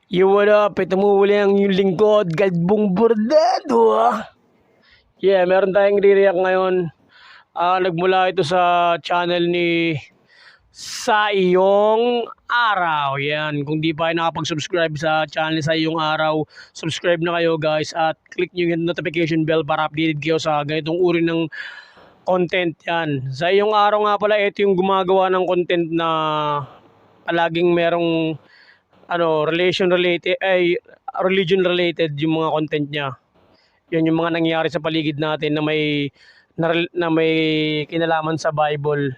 Yo, what up? Ito mo uli ang yung lingkod, Galbong Bordado. Yeah, meron tayong re-react ngayon. Nagmula ito sa channel ni Sa Iyong Araw. Yan, kung di pa kayo nakapag-subscribe sa channel Sa Iyong Araw, subscribe na kayo guys at click nyo yung notification bell para updated kayo sa ganitong uri ng content yan. Sa Iyong Araw nga pala, ito yung gumagawa ng content na palaging merong religion related yung mga content niya. Yan yung mga nangyayari sa paligid natin na may kinalaman sa Bible.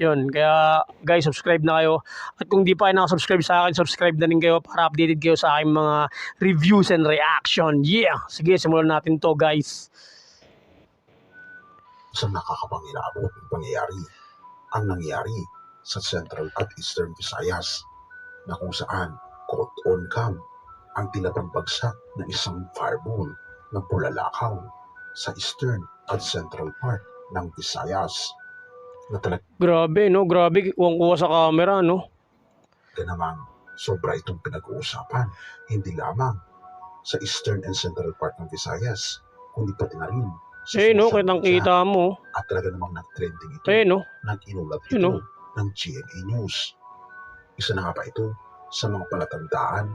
Yun, kaya guys, subscribe na kayo. At kung di pa kayo nakasubscribe sa akin, subscribe na rin kayo para updated kayo sa aking mga reviews and reaction. Yeah! Sige, simulan natin to guys. Isang nakakapangilabot ng pangyayari ang nangyari sa Central at Eastern Visayas na kung saan caught on cam ang tinapagbagsak ng isang fireball ng pulalakaw sa Eastern at Central part ng Visayas na talaga Grabe, no? Grabe, kuha sa camera, no? namang sobra itong pinag-uusapan hindi lamang sa Eastern and Central part ng Visayas kundi pati na rin sa No, social media. kitang-kita mo. At talaga namang nag-trending ito. No? Nag-inulat ito No? ng GMA News. Isa na nga ba ito sa mga palatandaan?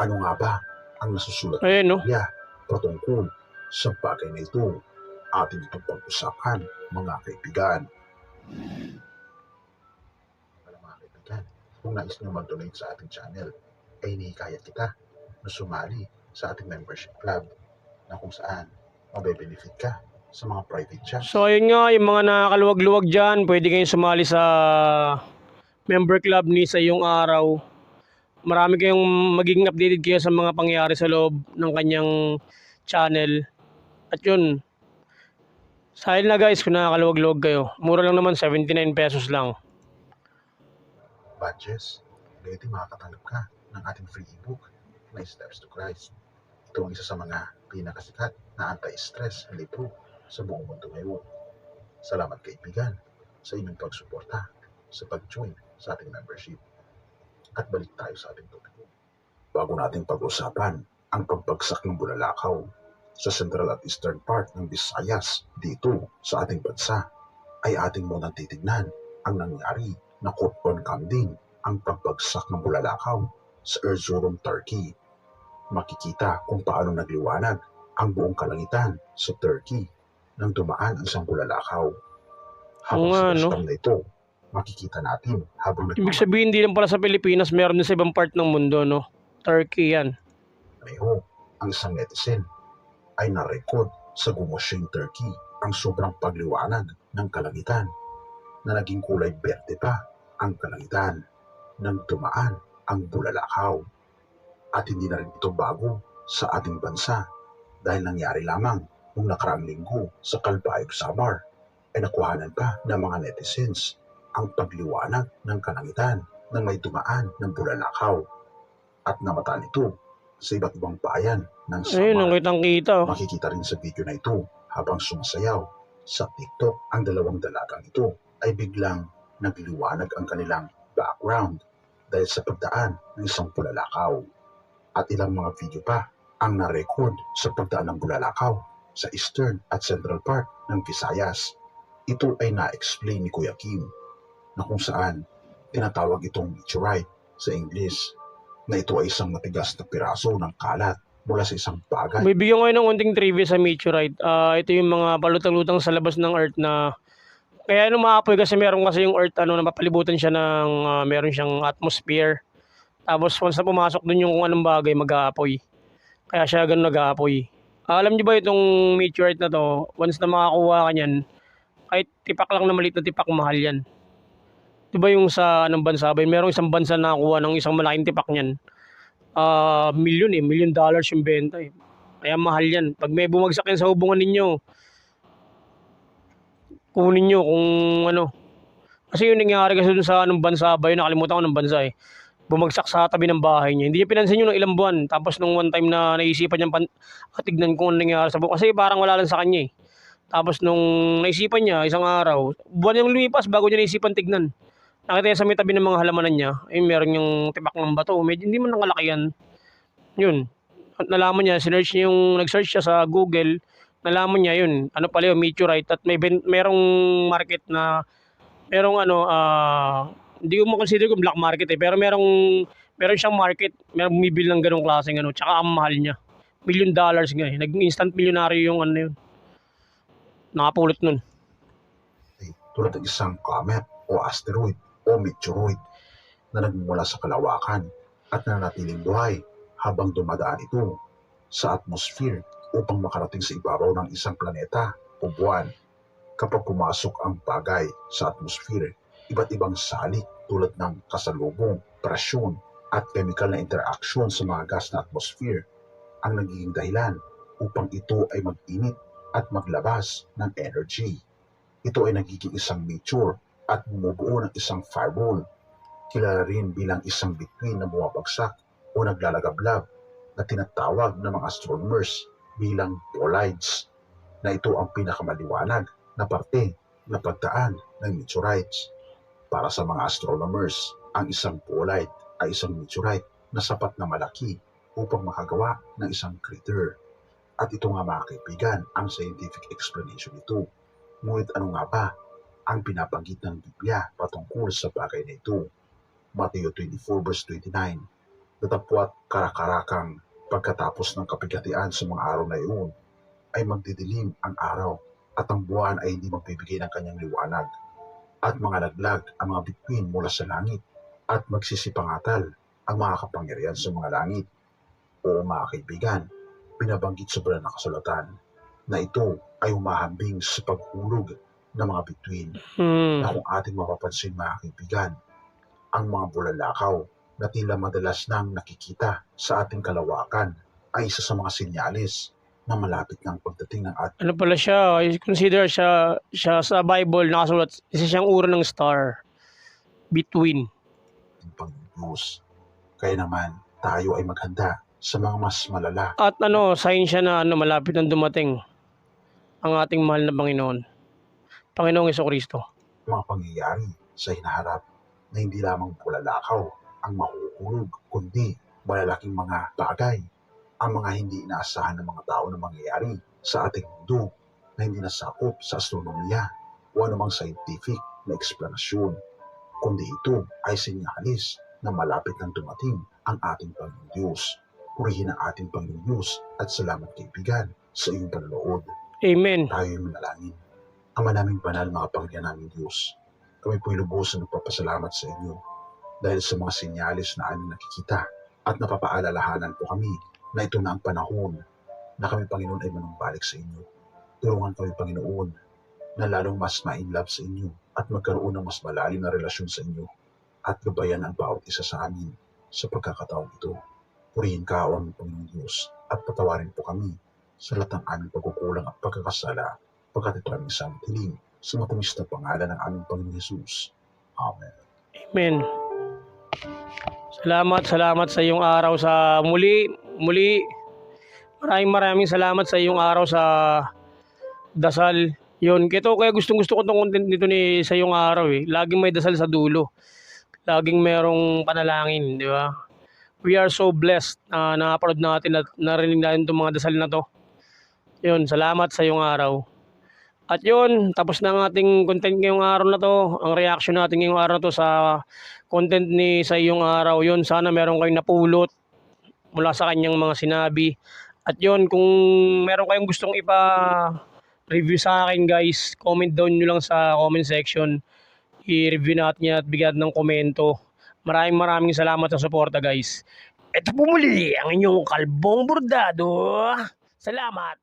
Ano nga ba ang nasusulat No? niya patungkol sa bagay na ito? Atin itong pag-usapan, mga kaibigan. Mga kaibigan, kung nais nyo mag-donate sa ating channel, ay inihikayat kita na sumali sa ating membership club na kung saan mabe-benefit ka sa mga private chats. So ayun nga, yung mga nakakaluwag-luwag dyan, pwede kayong sumali sa member club ni Sa Iyong Araw. Marami kayong magiging updated kayo sa mga pangyayari sa loob ng kanyang channel. At yun, sahil na guys kung nakakaluwag-luwag kayo. Mura lang naman, 79 pesos lang. Badges, pwede makakatanggap ka ng ating free ebook na Steps to Christ. Ito ang isa sa mga pinakasikat na anti-stress na libro sa buong mundo ngayon. Salamat kaibigan sa inyong pagsuporta sa pag-join sa ating membership. At balik tayo sa ating topiko. Bago nating pag-usapan ang pagbagsak ng bulalakaw sa Central at Eastern part ng Visayas dito sa ating bansa, ay ating munang titignan ang nangyari na caught on cam din ang pagbagsak ng bulalakaw sa Erzurum, Turkey. Makikita kung paano nagliwanag ang buong kalangitan sa Turkey nang dumaan ang isang bulalakaw. Habang sa cam na ito, makikita natin habang Ibig sabihin, hindi lang pala sa Pilipinas, meron din sa ibang part ng mundo, no? Turkey yan. Ang isang netizen ay narekod sa Gumushing, Turkey ang sobrang pagliwanag ng kalangitan na naging kulay berde pa ang kalangitan nang dumaan ang bulalakaw. At hindi na rin ito bago sa ating bansa dahil nangyari lamang noong nakaraang linggo sa Calbayog, Samar ay nakuhanan pa ng mga netizens ang pagliwanag ng kalangitan nang may dumaan ng bulalakaw at namata nito sa iba't ibang bayan ng Samar. Kitang-kita. Makikita rin sa video na ito habang sumasayaw sa TikTok ang dalawang dalagang ito ay biglang nagliwanag ang kanilang background dahil sa pagdaan ng isang bulalakaw. At ilang mga video pa ang narecord sa pagdaan ng bulalakaw sa Eastern at Central part ng Visayas. Ito ay na-explain ni Kuya Kim na kung saan tinatawag itong meteorite sa English, na ito ay isang matigas na piraso ng kalat mula sa isang bagay. Bibigyan ko kayo ng unting trivia sa meteorite. Ito yung mga palutang-lutang sa labas ng Earth na kaya lumaapoy kasi meron kasi yung Earth na mapalibutan siya ng meron siyang atmosphere. Tapos once na pumasok dun yung kung anong bagay, mag-aapoy. Kaya siya ganun nag-aapoy. Alam niyo ba itong meteorite na to, once na makakuha ka niyan, kahit tipak lang na maliit na tipak, mahal yan. Diba yung sa anong bansa ba? Merong isang bansa na nakuha ng isang malaking tipak niyan. $1 million yung benta eh. Kaya mahal yan. Pag may bumagsak yan sa hubungan ninyo, kunin nyo kung ano. Kasi yung nangyari kasi dun sa anong bansa ba yun, nakalimutan ko ng bansa eh. Bumagsak sa tabi ng bahay niya. Hindi niya pinansin yun ng ilang buwan. Tapos nung one time na naisipan niya tignan kung ano nangyari sa buwan. Kasi parang wala lang sa kanya eh. Tapos nung naisipan niya, isang araw, buwan yung lumipas bago niya naisipan tignan. Nakita niya sa may tabi ng mga halamanan niya, ay meron yung tibak ng bato. Medyo hindi man nangalaki yan. Yun. At nalaman niya, nag-search siya sa Google, nalaman niya yun. Ano pala yun, meteorite at merong market na hindi ko ma-consider kung black market eh, pero meron siyang market, merong bumibili ng ganung klaseng tsaka ang mahal niya. $1 million nga eh. Naging instant millionaire yung yun. Nakapulot nun. Tulad ng isang comet o asteroid o meteoroid na nagmumula sa kalawakan at nananatiling buhay habang dumadaan ito sa atmosphere upang makarating sa ibabaw ng isang planeta o buwan. Kapag pumasok ang bagay sa atmosphere, iba't ibang salik tulad ng kasalubong, presyon at chemical na interaction sa mga gas na atmosphere ang nagiging dahilan upang ito ay mag-init at maglabas ng energy. Ito ay nagiging isang meteor at bumubuo ng isang fireball. Kilala rin bilang isang bituin na bumabagsak o naglalagablab na tinatawag ng mga astronomers bilang bolides, na ito ang pinakamaliwanag na parte na pagdaan ng meteorites. Para sa mga astronomers, ang isang bolide ay isang meteorite na sapat na malaki upang makagawa ng isang crater. At ito nga mga kaibigan, ang scientific explanation nito. Ngunit ano nga ba ang pinabanggit ng Biblia patungkol sa bagay na ito? Mateo 24 verse 29, datapwat karakarakang pagkatapos ng kapigatian sa mga araw na iyon, ay magdidilim ang araw at ang buwan ay hindi magbibigay ng kanyang liwanag, at mga laglag ang mga bituin mula sa langit, at magsisipangatal ang mga kapangyarihan sa mga langit. Oo mga kaibigan, binabanggit sa banal na kasulatan na ito ay humahambing sa paghulog ng mga bituin, na kung ating mapapansin mga kaibigan, ang mga bulalakaw na tila madalas nang nakikita sa ating kalawakan ay isa sa mga senyales na malapit ng pagdating ng ating Ano pala siya, I consider siya sa Bible nakasulat, isa siyang uri ng star. Between. Panginoos. Kaya naman, tayo ay maghanda sa mga mas malala At sign siya na malapit nang dumating ang ating mahal na Panginoon. Panginoong Jesucristo. mga pangyayari sa hinaharap na hindi lamang bulalakaw ang mahuhulog, kundi malalaking mga bagay, ang mga hindi inaasahan ng mga tao na mangyayari sa ating mundo na hindi nasakop sa astronomiya o anumang scientific na eksplanasyon, kundi ito ay senyalis na malapit nang dumating ang ating Panginoong Diyos. Purihin ang ating Panginoong Diyos at salamat kaibigan sa iyong panonood. Amen. Tayo ay manalangin. Ama naming banal, mga Panginoon naming Diyos, kami po'y lubos na nagpapasalamat sa inyo dahil sa mga senyalis na aming nakikita at napapaalalahanan po kami na ito na ang panahon na kami, Panginoon, ay manumbalik sa inyo. Tulungan kami, Panginoon, na lalong mas ma-inlove sa inyo at magkaroon ng mas malalim na relasyon sa inyo at gabayan ang bawat isa sa amin sa pagkakataong ito. Purihin ka, O aming Panginoong Diyos, at patawarin po kami sa lahat ng aming pagkukulang at pagkakasala, pagkat ito aming samtiling sa matamis na pangalan ng aming Panginoong Jesus. Amen. Amen. Salamat sa iyong araw sa muli. Maraming salamat sa iyong araw sa dasal. Yun, kaya gustong-gusto ko tong content nito sa iyong araw eh. Laging may dasal sa dulo. Laging merong panalangin, di ba? We are so blessed na nakapanood natin at narinig natin itong mga dasal na to. Yun, salamat sa iyong araw. At yun, tapos na ang ating content ngayong araw na to. Ang reaction natin ngayong araw na to sa content sa iyong araw. Yun, sana meron kayong napulot mula sa kanyang mga sinabi. At yun, kung meron kayong gustong review sa akin guys, comment down nyo lang sa comment section. I-review natin yan at bigyan ng komento. Maraming salamat sa suporta guys. Ito po muli ang inyong kalbong bordado. Salamat.